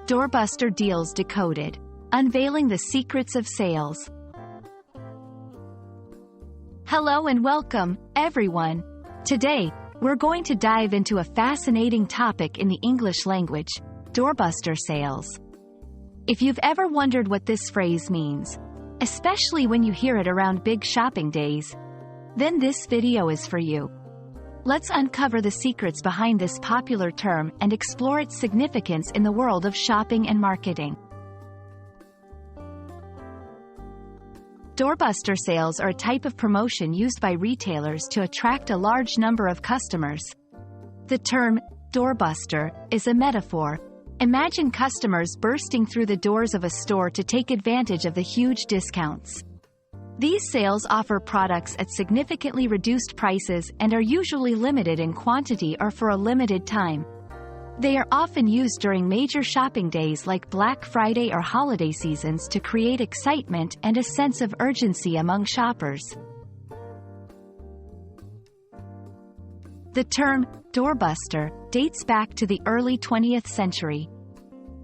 Doorbuster Deals Decoded. Unveiling the secrets of sales. Hello and welcome, everyone. Today, we're going to dive into a fascinating topic in the English language, doorbuster sales. If you've ever wondered what this phrase means, especially when you hear it around big shopping days, then this video is for you. Let's uncover the secrets behind this popular term and explore its significance in the world of shopping and marketing. Doorbuster sales are a type of promotion used by retailers to attract a large number of customers. The term, doorbuster, is a metaphor. Imagine customers bursting through the doors of a store to take advantage of the huge discounts. These sales offer products at significantly reduced prices and are usually limited in quantity or for a limited time. They are often used during major shopping days like Black Friday or holiday seasons to create excitement and a sense of urgency among shoppers. The term, doorbuster, dates back to the early 20th century.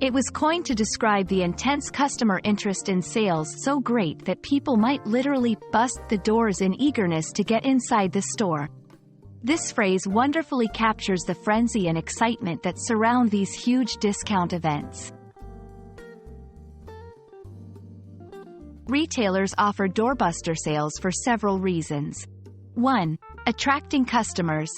It was coined to describe the intense customer interest in sales so great that people might literally bust the doors in eagerness to get inside the store. This phrase wonderfully captures the frenzy and excitement that surround these huge discount events. Retailers offer doorbuster sales for several reasons. 1. Attracting customers.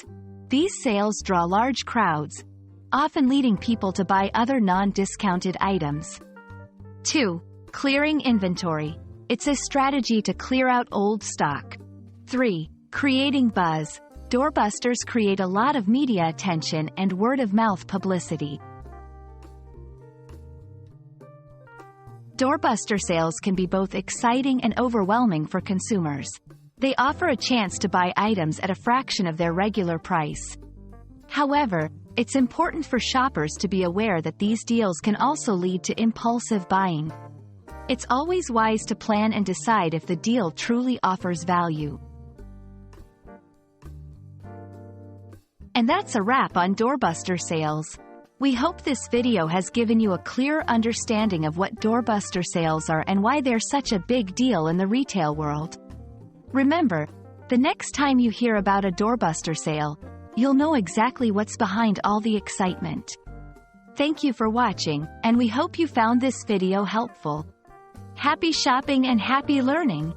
These sales draw large crowds, often leading people to buy other non-discounted items. 2. Clearing inventory. It's a strategy to clear out old stock. 3. Creating buzz. Doorbusters create a lot of media attention and word-of-mouth publicity. Doorbuster sales can be both exciting and overwhelming for consumers. They offer a chance to buy items at a fraction of their regular price. However, it's important for shoppers to be aware that these deals can also lead to impulsive buying. It's always wise to plan and decide if the deal truly offers value. And that's a wrap on doorbuster sales. We hope this video has given you a clearer understanding of what doorbuster sales are and why they're such a big deal in the retail world. Remember, the next time you hear about a doorbuster sale, you'll know exactly what's behind all the excitement. Thank you for watching, and we hope you found this video helpful. Happy shopping and happy learning!